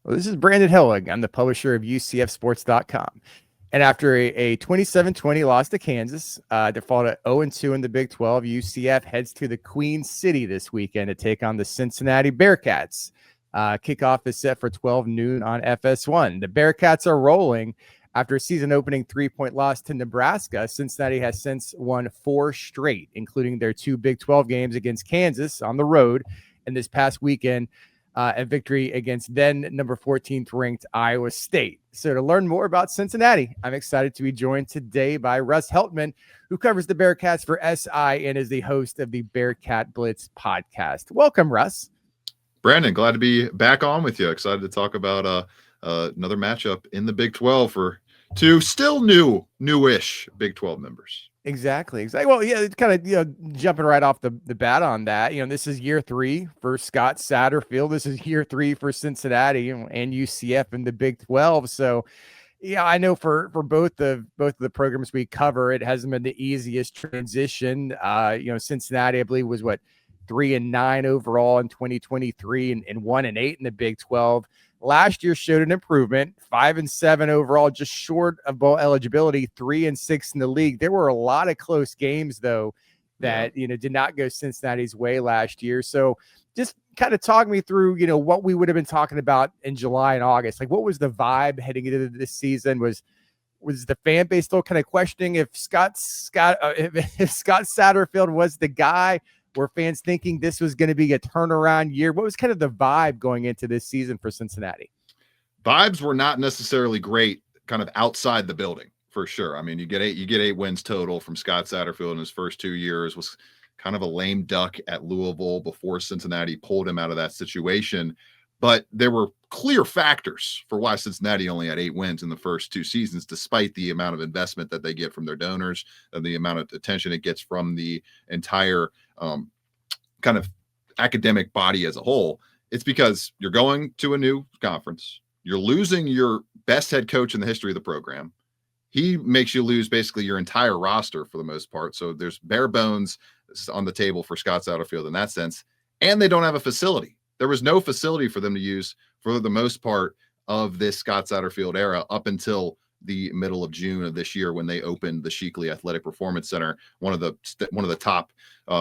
Well, this is Brandon Helwig. I'm the publisher of UCFsports.com. And after a 27-20 loss to Kansas, they fall to 0-2 in the Big 12, UCF heads to the Queen City this weekend to take on the Cincinnati Bearcats. Kickoff is set for 12 noon on FS1. The Bearcats are rolling after a season-opening 3-point loss to Nebraska. Cincinnati has since won 4 straight, including their 2 Big 12 games against Kansas on the road and this past weekend. A victory against then number 14th ranked Iowa State. So to learn more about Cincinnati, I'm excited to be joined today by Russ Heltman, who covers the Bearcats for SI and is the host of the Bearcat Blitz podcast. Welcome, Russ. Brandon, glad to be back on with you. Excited to talk about another matchup in the Big 12 for 2 still newish Big 12 members. Exactly. Well, yeah, it's kind of, jumping right off the bat on that. This is year 3 for Scott Satterfield. This is year 3 for Cincinnati and UCF in the Big 12. So, yeah, I know for both of the programs we cover, it hasn't been the easiest transition. Cincinnati, I believe, was 3-9 overall in 2023 and 1-8 in the Big 12. Last year showed an improvement, 5-7 overall, just short of bowl eligibility, 3-6 in the league. There were a lot of close games, though, that did not go Cincinnati's way last year. So just kind of talk me through, what we would have been talking about in July and August. Like, what was the vibe heading into this season? Was the fan base still kind of questioning if Scott Satterfield was the guy? Were fans thinking this was going to be a turnaround year? What was kind of the vibe going into this season for Cincinnati? Vibes were not necessarily great kind of outside the building, for sure. I mean, you get 8 wins total from Scott Satterfield in his first 2 years, was kind of a lame duck at Louisville before Cincinnati pulled him out of that situation. But there were clear factors for why Cincinnati only had 8 wins in the first 2 seasons, despite the amount of investment that they get from their donors and the amount of attention it gets from the entire kind of academic body as a whole. It's because you're going to a new conference. You're losing your best head coach in the history of the program. He makes you lose basically your entire roster for the most part. So there's bare bones on the table for Scott Satterfield in that sense. And they don't have a facility. There was no facility for them to use for the most part of this Scott Satterfield era up until the middle of June of this year when they opened the Sheekley Athletic Performance Center, one of the top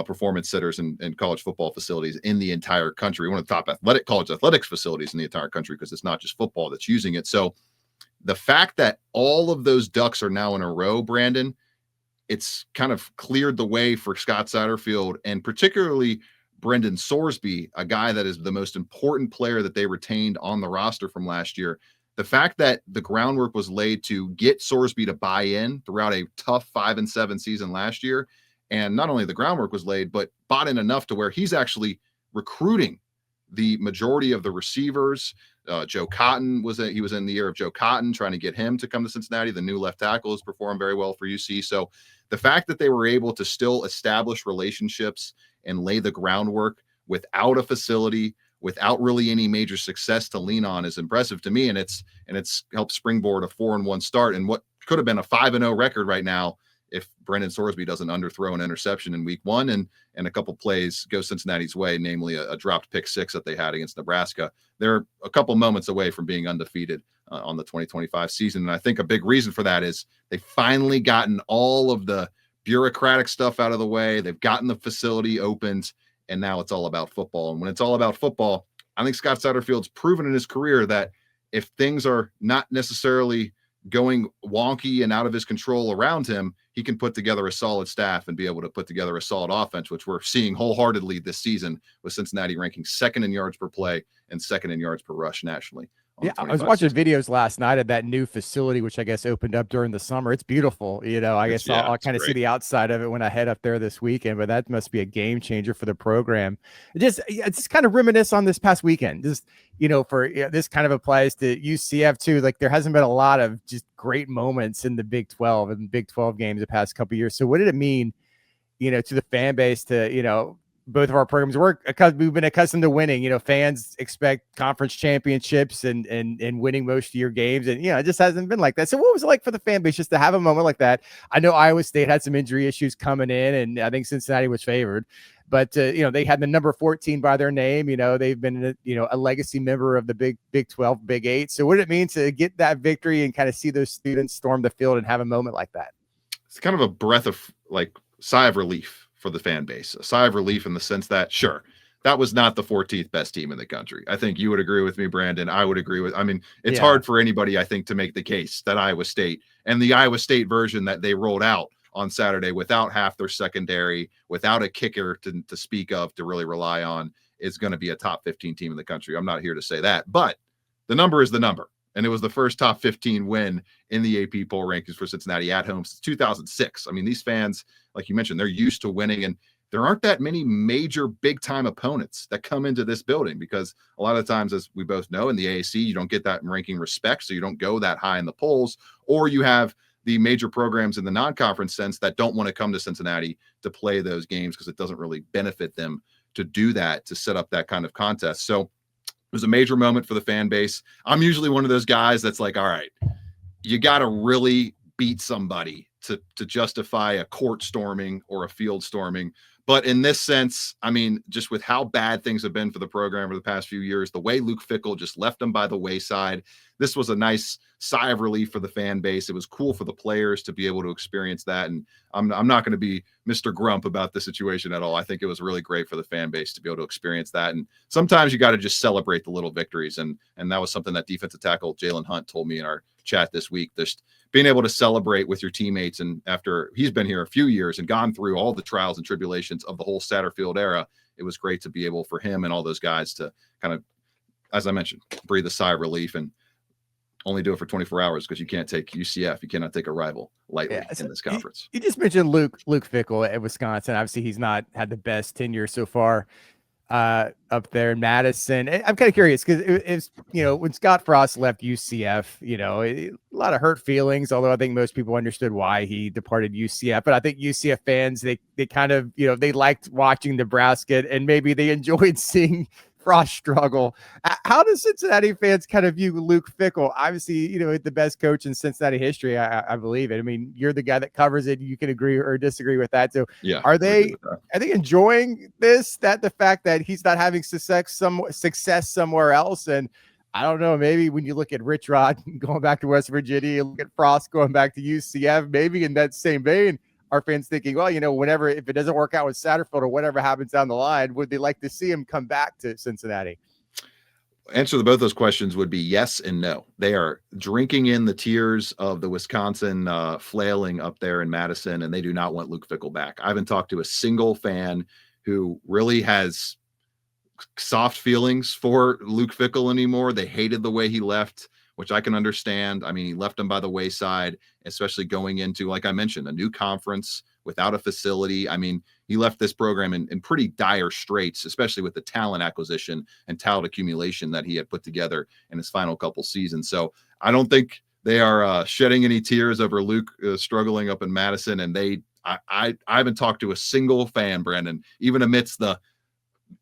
performance centers and college football facilities in the entire country, one of the top college athletics facilities in the entire country, because it's not just football that's using it. So the fact that all of those ducks are now in a row, Brandon, it's kind of cleared the way for Scott Satterfield and particularly Brendan Sorsby, a guy that is the most important player that they retained on the roster from last year. The fact that the groundwork was laid to get Sorsby to buy in throughout a tough 5-7 season last year. And not only the groundwork was laid, but bought in enough to where he's actually recruiting the majority of the receivers. Joe Cotton he was in the year of Joe Cotton, trying to get him to come to Cincinnati. The new left tackle has performed very well for UC. So the fact that they were able to still establish relationships and lay the groundwork without a facility, without really any major success to lean on, is impressive to me. And it's helped springboard a 4-1 start and what could have been a 5-0 record right now if Brendan Sorsby doesn't underthrow an interception in week 1 and a couple plays go Cincinnati's way, namely a dropped pick 6 that they had against Nebraska. They're a couple moments away from being undefeated on the 2025 season. And I think a big reason for that is they finally gotten all of the bureaucratic stuff out of the way. They've gotten the facility opened, and now it's all about football. And when it's all about football, I think Scott Satterfield's proven in his career that if things are not necessarily going wonky and out of his control around him, he can put together a solid staff and be able to put together a solid offense, which we're seeing wholeheartedly this season with Cincinnati ranking 2nd in yards per play and 2nd in yards per rush nationally. Yeah, I was watching videos last night of that new facility, which I guess opened up during the summer. It's beautiful. I guess I'll kind of see the outside of it when I head up there this weekend, but that must be a game changer for the program. It's kind of reminisce on this past weekend. This kind of applies to UCF too. Like there hasn't been a lot of just great moments in the Big 12 and Big 12 games the past couple of years. So what did it mean, to the fan base to, both of our programs we've been accustomed to winning. Fans expect conference championships and winning most of your games, and it just hasn't been like that. So what was it like for the fan base just to have a moment like that? I know Iowa State had some injury issues coming in, and I think Cincinnati was favored. but they had the number 14 by their name. They've been a legacy member of the Big 12, Big 8. So what did it mean to get that victory and kind of see those students storm the field and have a moment like that? It's kind of a breath of sigh of relief for the fan base, a sigh of relief in the sense that, sure, that was not the 14th best team in the country. I think you would agree with me, Brandon. I would agree with, it's hard for anybody, I think, to make the case that Iowa State and the Iowa State version that they rolled out on Saturday without half their secondary, without a kicker to speak of, to really rely on, is going to be a top 15 team in the country. I'm not here to say that, but the number is the number. And it was the first top 15 win in the AP poll rankings for Cincinnati at home since 2006. These fans, like you mentioned, they're used to winning, and there aren't that many major big-time opponents that come into this building because a lot of times, as we both know, in the AAC, you don't get that ranking respect, so you don't go that high in the polls, or you have the major programs in the non-conference sense that don't want to come to Cincinnati to play those games because it doesn't really benefit them to do that, to set up that kind of contest. So it was a major moment for the fan base. I'm usually one of those guys that's like, all right, you got to really beat somebody to justify a court storming or a field storming. But in this sense, just with how bad things have been for the program over the past few years, the way Luke Fickell just left them by the wayside, this was a nice sigh of relief for the fan base. It was cool for the players to be able to experience that. And I'm not going to be Mr. Grump about the situation at all. I think it was really great for the fan base to be able to experience that. And sometimes you got to just celebrate the little victories. And that was something that defensive tackle Jalen Hunt told me in our chat this week. Just being able to celebrate with your teammates. And after he's been here a few years and gone through all the trials and tribulations of the whole Satterfield era, it was great to be able for him and all those guys to kind of, as I mentioned, breathe a sigh of relief and only do it for 24 hours because you can't take UCF. You cannot take a rival lightly in this conference. You just mentioned Luke Fickell at Wisconsin. Obviously, he's not had the best tenure so far up there in Madison. I'm kind of curious because it's when Scott Frost left UCF, a lot of hurt feelings, although I think most people understood why he departed UCF. But I think UCF fans, they kind of, they liked watching Nebraska and maybe they enjoyed seeing Frost struggle. How do Cincinnati fans kind of view Luke Fickell? Obviously, the best coach in Cincinnati history. I believe it. you're the guy that covers it. You can agree or disagree with that. So yeah, are they enjoying this, that the fact that he's not having success somewhere else? And I don't know, maybe when you look at Rich Rod going back to West Virginia, you look at Frost going back to UCF, maybe in that same vein, our fans thinking, well, if it doesn't work out with Satterfield or whatever happens down the line, would they like to see him come back to Cincinnati? Answer to both those questions would be yes and no. They are drinking in the tears of the Wisconsin flailing up there in Madison, and they do not want Luke Fickell back. I haven't talked to a single fan who really has soft feelings for Luke Fickell anymore. They hated the way he left, which I can understand. He left them by the wayside, especially going into, like I mentioned, a new conference without a facility. He left this program in pretty dire straits, especially with the talent acquisition and talent accumulation that he had put together in his final couple seasons. So I don't think they are shedding any tears over Luke struggling up in Madison. And I haven't talked to a single fan, Brandon, even amidst the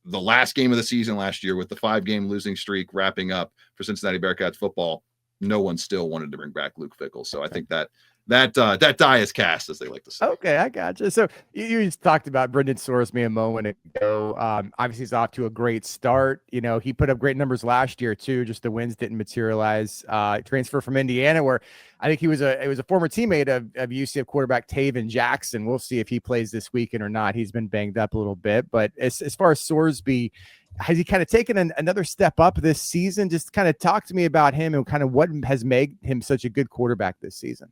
last game of the season last year with the 5-game losing streak wrapping up for Cincinnati Bearcats football. No one still wanted to bring back Luke Fickell. So I think that die is cast, as they like to say. Okay, I gotcha. So you just talked about Brendan Sorsby a moment ago. Obviously, he's off to a great start. He put up great numbers last year too. Just the wins didn't materialize. Transfer from Indiana, where I think it was a former teammate of UCF quarterback Taven Jackson. We'll see if he plays this weekend or not. He's been banged up a little bit, but as far as Sorsby, has he kind of taken another step up this season? Just kind of talk to me about him and kind of what has made him such a good quarterback this season.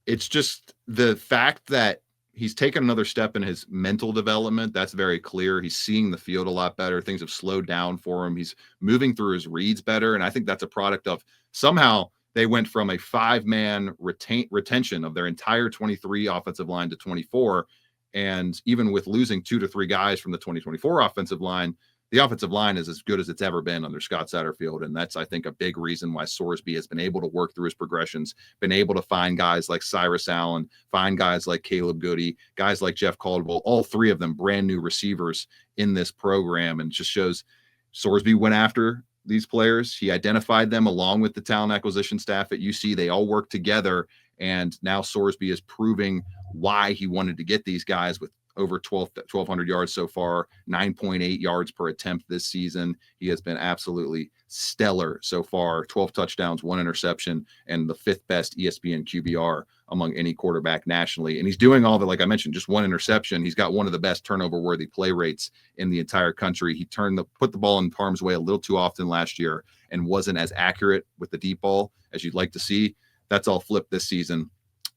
It's just the fact that he's taken another step in his mental development. That's very clear. He's seeing the field a lot better. Things have slowed down for him. He's moving through his reads better. And I think that's a product of somehow they went from a 5-man retention of their entire 23 offensive line to 24. And even with losing 2 to 3 guys from the 2024 offensive line, the offensive line is as good as it's ever been under Scott Satterfield. And that's, I think, a big reason why Sorsby has been able to work through his progressions, been able to find guys like Cyrus Allen, find guys like Caleb Goody, guys like Jeff Caldwell, all 3 of them brand new receivers in this program. And just shows Sorsby went after these players. He identified them along with the talent acquisition staff at UC. They all worked together. And now Sorsby is proving why he wanted to get these guys with over 1,200 yards so far, 9.8 yards per attempt this season. He has been absolutely stellar so far. 12 touchdowns, 1 interception, and the 5th best ESPN QBR among any quarterback nationally. And he's doing all that, like I mentioned, just 1 interception. He's got one of the best turnover-worthy play rates in the entire country. He put the ball in harm's way a little too often last year and wasn't as accurate with the deep ball as you'd like to see. That's all flipped this season.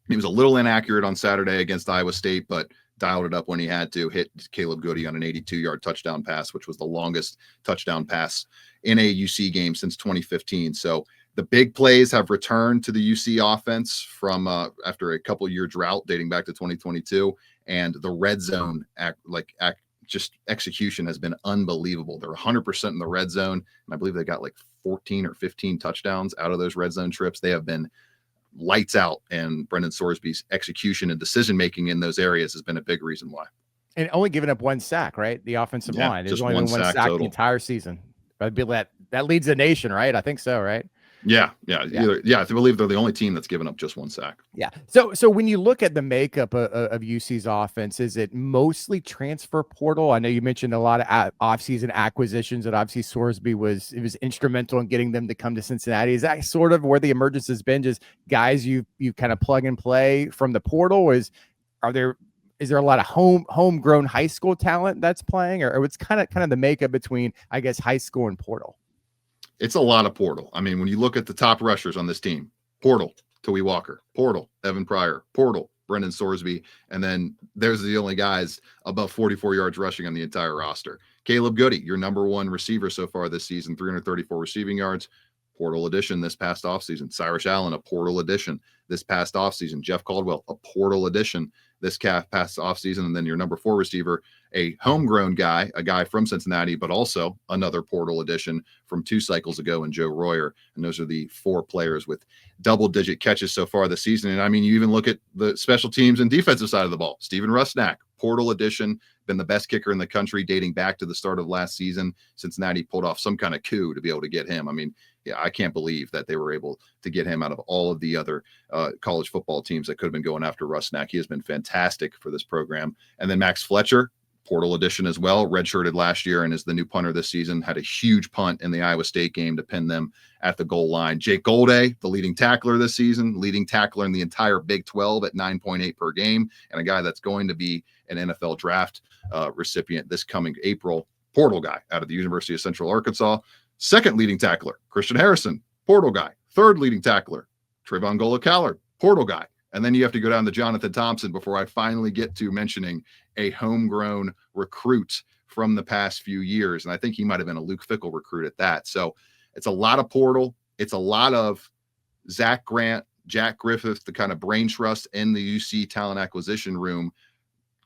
He was a little inaccurate on Saturday against Iowa State, but dialed it up when he had to, hit Caleb Goody on an 82-yard touchdown pass, which was the longest touchdown pass in a UC game since 2015. So the big plays have returned to the UC offense from after a couple-year drought dating back to 2022, and the red zone execution has been unbelievable. They're 100% in the red zone, and I believe they got like 14 or 15 touchdowns out of those red zone trips. They have been lights out, and Brendan Sorsby's execution and decision-making in those areas has been a big reason why. And only giving up 1 sack, right? The offensive line. There's only been 1 sack total the entire season. That leads the nation, right? I think so, right? Yeah. I believe they're the only team that's given up just 1 sack. Yeah. So when you look at the makeup of UC's offense, is it mostly transfer portal? I know you mentioned a lot of offseason acquisitions that obviously Sorsby was instrumental in getting them to come to Cincinnati. Is that sort of where the emergence has been? Just guys you kind of plug and play from the portal? Or is there a lot of homegrown high school talent that's playing, or what's kind of the makeup between, I guess, high school and portal? It's a lot of portal. I mean, when you look at the top rushers on this team, portal, Tui Walker, portal, Evan Pryor, portal, Brendan Sorsby, and then there's the only guys above 44 yards rushing on the entire roster. Caleb Goody, your number 1 receiver so far this season, 334 receiving yards, portal addition this past offseason. Cyrus Allen, a portal addition this past offseason. Jeff Caldwell, a portal addition this past offseason. And then your number 4 receiver, a homegrown guy, a guy from Cincinnati, but also another portal addition from 2 cycles ago in Joe Royer. And those are the 4 players with double-digit catches so far this season. And I mean, you even look at the special teams and defensive side of the ball. Steven Rusnak, portal addition, been the best kicker in the country dating back to the start of last season. Cincinnati pulled off some kind of coup to be able to get him. I mean, yeah, I can't believe that they were able to get him out of all of the other college football teams that could have been going after Rusnak. He has been fantastic for this program. And then Max Fletcher, portal addition as well, redshirted last year and is the new punter this season, had a huge punt in the Iowa State game to pin them at the goal line. Jake Golday, the leading tackler this season, leading tackler in the entire Big 12 at 9.8 per game, and a guy that's going to be an NFL draft recipient this coming April. Portal guy out of the University of Central Arkansas. Second leading tackler, Christian Harrison, portal guy. Third leading tackler, Trayvon Gola-Callard, portal guy. And then you have to go down to Jonathan Thompson before I finally get to mentioning a homegrown recruit from the past few years. And I think he might have been a Luke Fickell recruit at that. So it's a lot of portal. It's a lot of Zach Grant, Jack Griffith, the kind of brain trust in the UC talent acquisition room,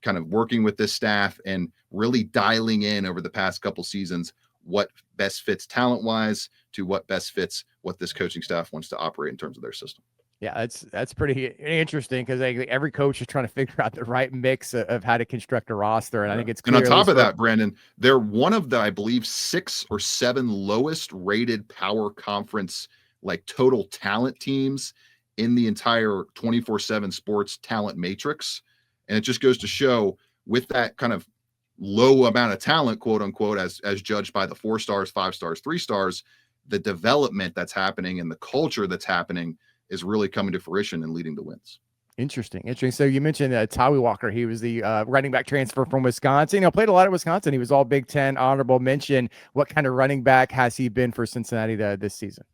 kind of working with this staff and really dialing in over the past couple seasons what best fits talent-wise to what best fits what this coaching staff wants to operate in terms of their system. Yeah, that's pretty interesting because every coach is trying to figure out the right mix of how to construct a roster, and I think it's clear. And on top of that, Brandon, they're one of the, I believe, 6 or 7 lowest rated power conference like total talent teams in the entire 24/7 sports talent matrix, and it just goes to show with that kind of low amount of talent, quote unquote, as judged by the 4 stars, 5 stars, 3 stars, the development that's happening and the culture that's happening is really coming to fruition and leading to wins. Interesting. So you mentioned Tui Walker. He was the running back transfer from Wisconsin. Played a lot at Wisconsin. He was all Big Ten honorable mention. What kind of running back has he been for Cincinnati this season?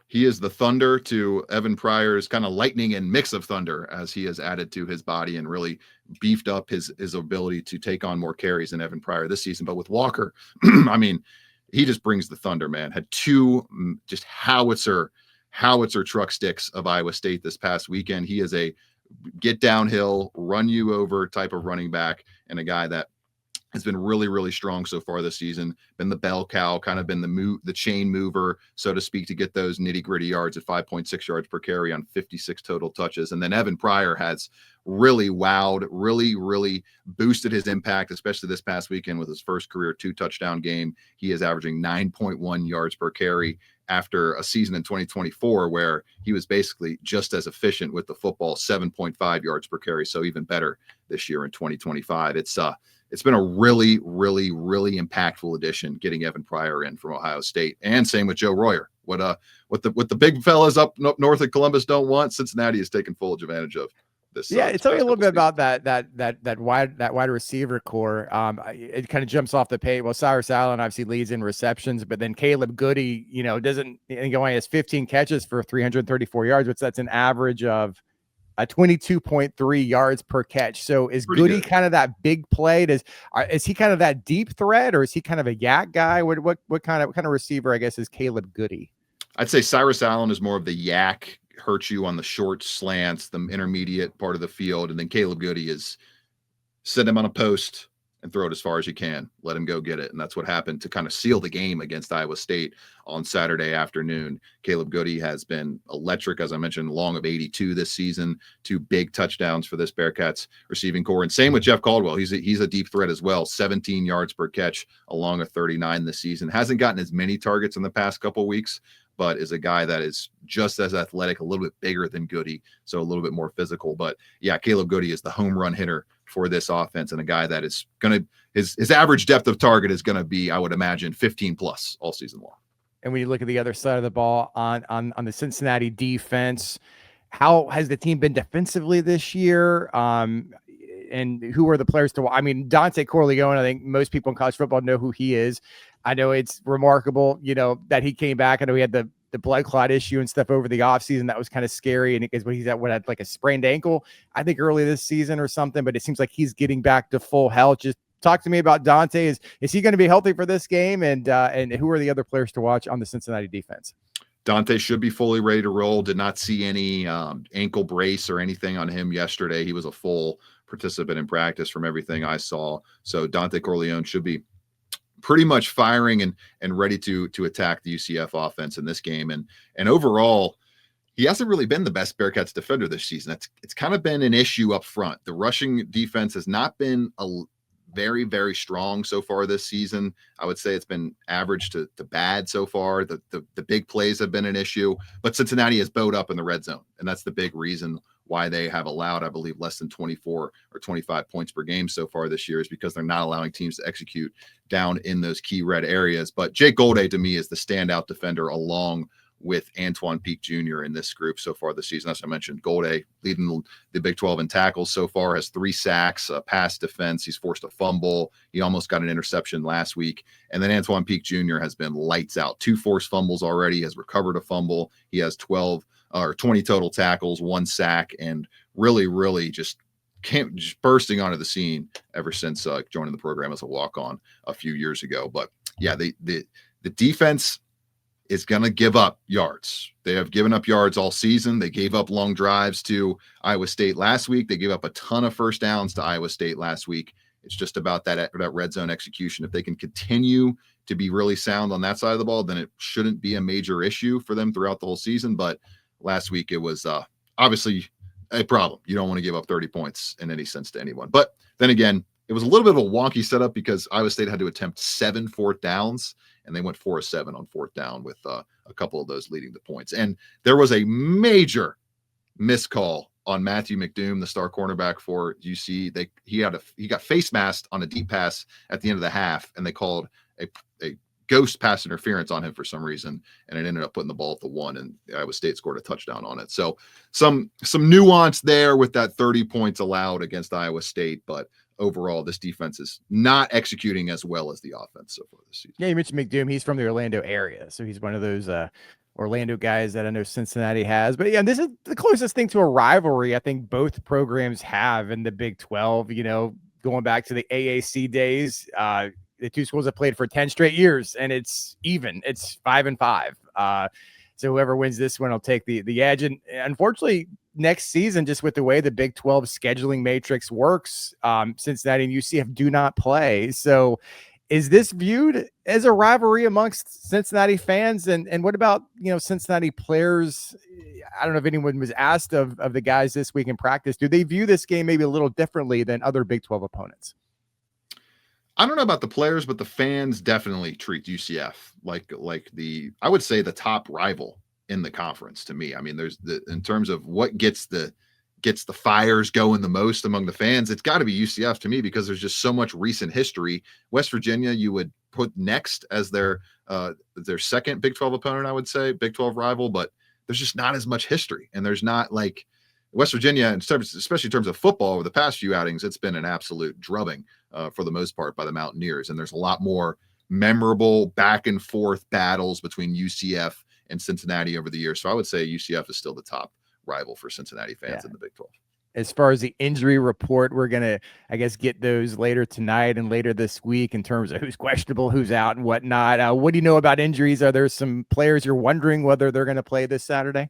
He is the thunder to Evan Pryor's kind of lightning and mix of thunder as he has added to his body and really beefed up his ability to take on more carries than Evan Pryor this season. But with Walker, I mean, he just brings the thunder, man. Had 2 just howitzer truck sticks of Iowa State this past weekend. He is a get downhill, run you over type of running back, and a guy that has been really, really strong so far this season, been the bell cow, kind of been the chain mover, so to speak, to get those nitty gritty yards at 5.6 yards per carry on 56 total touches. And then Evan Pryor has really wowed, really boosted his impact, especially this past weekend with his first career 2 touchdown game. He is averaging 9.1 yards per carry after a season in 2024 where he was basically just as efficient with the football, 7.5 yards per carry. So even better this year in 2025. It's been a really, really, really impactful addition getting Evan Pryor in from Ohio State, and same with Joe Royer. What the big fellas up north of Columbus don't want, Cincinnati has taken full advantage of this. Yeah, tell me a little bit seasons. about that wide receiver core. It kind of jumps off the page. Well, Cyrus Allen obviously leads in receptions, but then Caleb Goody, doesn't. He only has 15 catches for 334 yards, which that's an average of 22.3 yards per catch. So is Goody kind of that big play? Is he kind of that deep threat, or is he kind of a yak guy? What kind of receiver, I guess, is Caleb Goody? I'd say Cyrus Allen is more of the yak, hurt you on the short slants, the intermediate part of the field, and then Caleb Goody is set him on a post and throw it as far as you can. Let him go get it. And that's what happened to kind of seal the game against Iowa State on Saturday afternoon. Caleb Goody has been electric, as I mentioned, long of 82 this season, 2 big touchdowns for this Bearcats receiving core. And same with Jeff Caldwell. He's a deep threat as well, 17 yards per catch along a 39 this season. Hasn't gotten as many targets in the past couple of weeks, but is a guy that is just as athletic, a little bit bigger than Goody, so a little bit more physical. But yeah, Caleb Goody is the home run hitter for this offense, and a guy that is going to his average depth of target is going to be, I would imagine, 15 plus all season long. And when you look at the other side of the ball on the Cincinnati defense, how has the team been defensively this year? And who are the players to watch? I mean, Dante Corleone, I think most people in college football know who he is. I know it's remarkable, that he came back. I know he had the blood clot issue and stuff over the offseason. That was kind of scary. And because he's had like a sprained ankle, I think early this season or something, but it seems like he's getting back to full health. Just talk to me about Dante. Is he going to be healthy for this game? And who are the other players to watch on the Cincinnati defense? Dante should be fully ready to roll. Did not see any ankle brace or anything on him yesterday. He was a full participant in practice from everything I saw. So Dante Corleone should be pretty much firing and ready to attack the UCF offense in this game. And overall, he hasn't really been the best Bearcats defender this season. It's kind of been an issue up front. The rushing defense has not been very, very strong so far this season. I would say it's been average to bad so far. The big plays have been an issue, but Cincinnati has bowed up in the red zone, and that's the big reason why they have allowed, I believe, less than 24 or 25 points per game so far this year, is because they're not allowing teams to execute down in those key red areas. But Jake Golday, to me, is the standout defender along with Antoine Peak Jr. in this group so far this season. As I mentioned, Golday leading the Big 12 in tackles so far, has 3 sacks, pass defense. He's forced a fumble. He almost got an interception last week. And then Antoine Peak Jr. has been lights out. 2 forced fumbles already, has recovered a fumble. He has 20 total tackles, 1 sack, and really just bursting onto the scene ever since joining the program as a walk-on a few years ago. But yeah, the defense is going to give up yards. They have given up yards all season. They gave up long drives to Iowa State last week. They gave up a ton of first downs to Iowa State last week. It's just about that red zone execution. If they can continue to be really sound on that side of the ball, then it shouldn't be a major issue for them throughout the whole season. But last week, it was obviously a problem. You don't want to give up 30 points in any sense to anyone. But then again, it was a little bit of a wonky setup because Iowa State had to attempt 7 fourth downs, and they went 4 of 7 on 4th down with a couple of those leading to points. And there was a major miscall on Matthew McDoom, the star cornerback for UC. He got face masked on a deep pass at the end of the half, and they called a ghost pass interference on him for some reason, and it ended up putting the ball at the 1, and Iowa State scored a touchdown on it. So some nuance there with that 30 points allowed against Iowa State, but overall, this defense is not executing as well as the offense so far this season. Yeah, you mentioned McDoom. He's from the Orlando area, so he's one of those Orlando guys that I know Cincinnati has. But yeah, this is the closest thing to a rivalry I think both programs have in the Big 12. Going back to the AAC days, the 2 schools have played for 10 straight years, and it's even. It's 5-5. So whoever wins this one will take the edge. And unfortunately, next season, just with the way the Big 12 scheduling matrix works, Cincinnati and UCF do not play. So is this viewed as a rivalry amongst Cincinnati fans? And what about, Cincinnati players? I don't know if anyone was asked of the guys this week in practice. Do they view this game maybe a little differently than other Big 12 opponents? I don't know about the players, but the fans definitely treat UCF like I would say the top rival in the conference to me. I mean, there's in terms of what gets the fires going the most among the fans, it's got to be UCF to me because there's just so much recent history. West Virginia, you would put next as their second Big 12 opponent, I would say, Big 12 rival, but there's just not as much history, and there's not like West Virginia, especially in terms of football, over the past few outings, it's been an absolute drubbing for the most part by the Mountaineers. And there's a lot more memorable back and forth battles between UCF and Cincinnati over the years. So I would say UCF is still the top rival for Cincinnati fans in the Big 12. As far as the injury report, we're going to, I guess, get those later tonight and later this week in terms of who's questionable, who's out and whatnot. What do you know about injuries? Are there some players you're wondering whether they're going to play this Saturday?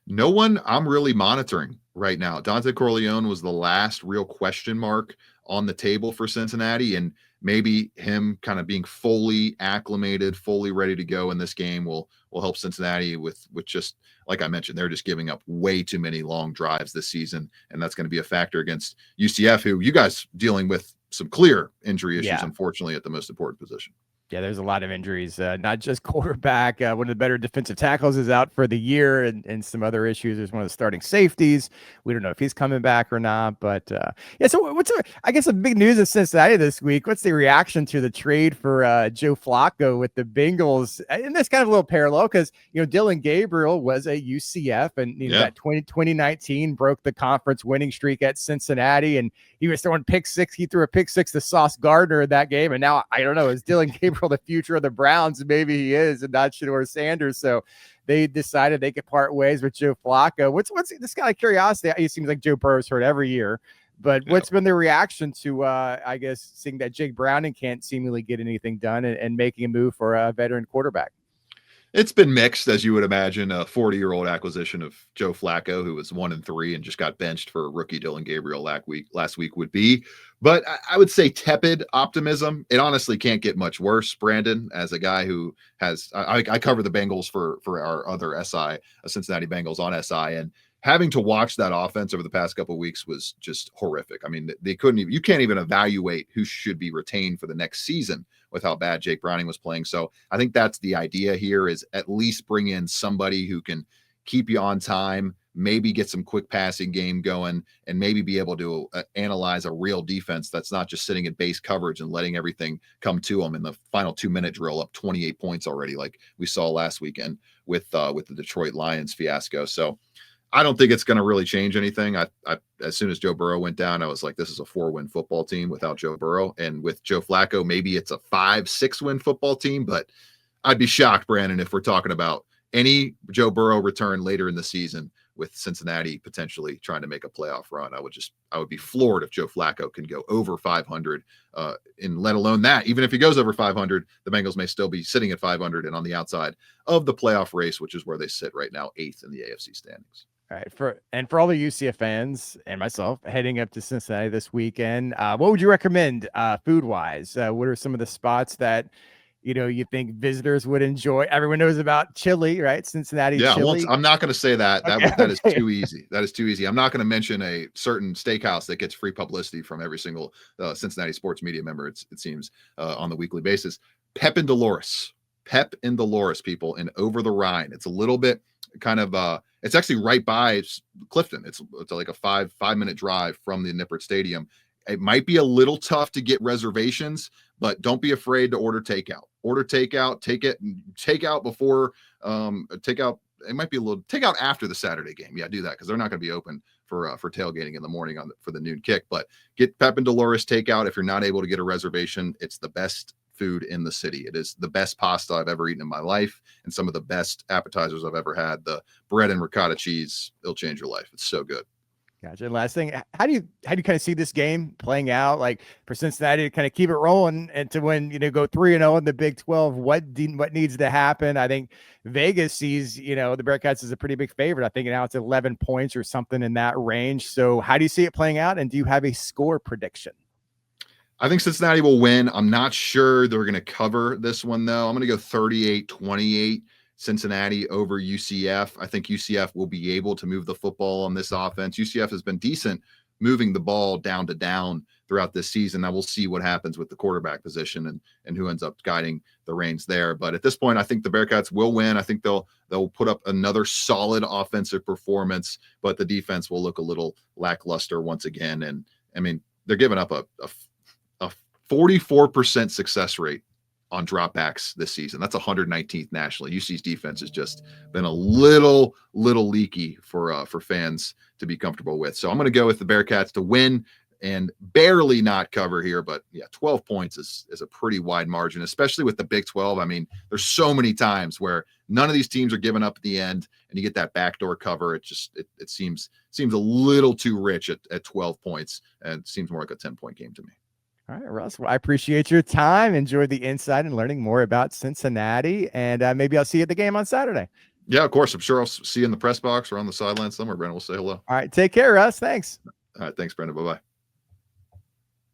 No one I'm really monitoring right now. Dante Corleone was the last real question mark on the table for Cincinnati, and maybe him kind of being fully acclimated, fully ready to go in this game will help Cincinnati with just, like I mentioned, they're just giving up way too many long drives this season, and that's going to be a factor against UCF, who you guys dealing with some clear injury issues, unfortunately, at the most important position. Yeah, there's a lot of injuries, not just quarterback. One of the better defensive tackles is out for the year, and some other issues. There's one of the starting safeties. We don't know if he's coming back or not. But yeah, so I guess, the big news in Cincinnati this week? What's the reaction to the trade for Joe Flacco with the Bengals? And that's kind of a little parallel because, Dillon Gabriel was a UCF, and that 2019 broke the conference winning streak at Cincinnati, and he was throwing pick six. He threw a pick six to Sauce Gardner in that game. And now, I don't know, is Dillon Gabriel the future of the Browns? Maybe he is, and not Shedeur Sanders. So they decided they could part ways with Joe Flacco. What's this kind of curiosity? It seems like Joe Burrow's hurt every year, but what's been the reaction to, I guess, seeing that Jake Browning can't seemingly get anything done and making a move for a veteran quarterback? It's been mixed, as you would imagine. A 40-year-old acquisition of Joe Flacco, who was 1-3 and just got benched for rookie Dillon Gabriel last week would be. But I would say tepid optimism. It honestly can't get much worse, Brandon, as a guy who has I cover the Bengals for our other SI, Cincinnati Bengals on SI, and having to watch that offense over the past couple of weeks was just horrific. I mean, you can't even evaluate who should be retained for the next season with how bad Jake Browning was playing. So I think that's the idea here, is at least bring in somebody who can keep you on time, maybe get some quick passing game going, and maybe be able to analyze a real defense that's not just sitting in base coverage and letting everything come to them in the final 2-minute drill, up 28 points already, like we saw last weekend with the Detroit Lions fiasco. So I don't think it's going to really change anything. I as soon as Joe Burrow went down, I was like, this is a 4-win football team without Joe Burrow. And with Joe Flacco, maybe it's a 5-6-win football team, but I'd be shocked, Brandon, if we're talking about any Joe Burrow return later in the season with Cincinnati potentially trying to make a playoff run. I would be floored if Joe Flacco can go over 500, and let alone that, even if he goes over 500, the Bengals may still be sitting at 500 and on the outside of the playoff race, which is where they sit right now, 8th in the AFC standings. All right, for all the UCF fans and myself heading up to Cincinnati this weekend, what would you recommend food wise? What are some of the spots that you think visitors would enjoy? Everyone knows about chili, right? Cincinnati chili. I'm not going to say that. Okay, that is too easy. That is too easy. I'm not going to mention a certain steakhouse that gets free publicity from every single Cincinnati sports media member. It seems on the weekly basis. Pep and Dolores, people, and Over the Rhine. It's a little bit kind of it's actually right by Clifton. It's like a 5-minute drive from the Nippert Stadium. It might be a little tough to get reservations, but don't be afraid to order takeout. Take out before takeout. It might be a little takeout after the Saturday game. Yeah, do that because they're not going to be open for tailgating in the morning for the noon kick. But get Pep and Dolores takeout if you're not able to get a reservation. It's the best food in the city. It is the best pasta I've ever eaten in my life, and some of the best appetizers I've ever had. The bread and ricotta cheese, it'll change your life. It's so good. Gotcha. And last thing, how do you kind of see this game playing out? Like for Cincinnati to kind of keep it rolling and to win, go 3-0 in the Big 12, what needs to happen? I think Vegas sees, the Bearcats as a pretty big favorite. I think now it's 11 points or something in that range. So how do you see it playing out? And do you have a score prediction? I think Cincinnati will win. I'm not sure they're going to cover this one, though. I'm going to go 38-28 Cincinnati over UCF. I think UCF will be able to move the football on this offense. UCF has been decent moving the ball down to down throughout this season. Now we'll see what happens with the quarterback position and who ends up guiding the reins there. But at this point, I think the Bearcats will win. I think they'll put up another solid offensive performance, but the defense will look a little lackluster once again. And I mean, they're giving up a 44% success rate on dropbacks this season. That's 119th nationally. UC's defense has just been a little leaky for fans to be comfortable with. So I'm going to go with the Bearcats to win and barely not cover here. But yeah, 12 points is a pretty wide margin, especially with the Big 12. I mean, there's so many times where none of these teams are giving up at the end and you get that backdoor cover. It seems a little too rich at 12 points, and it seems more like a 10-point game to me. All right, Russ, well, I appreciate your time. Enjoyed the insight and learning more about Cincinnati. And maybe I'll see you at the game on Saturday. Yeah, of course. I'm sure I'll see you in the press box or on the sideline somewhere. Brendan, we'll say hello. All right, take care, Russ. Thanks. All right, thanks, Brendan. Bye-bye.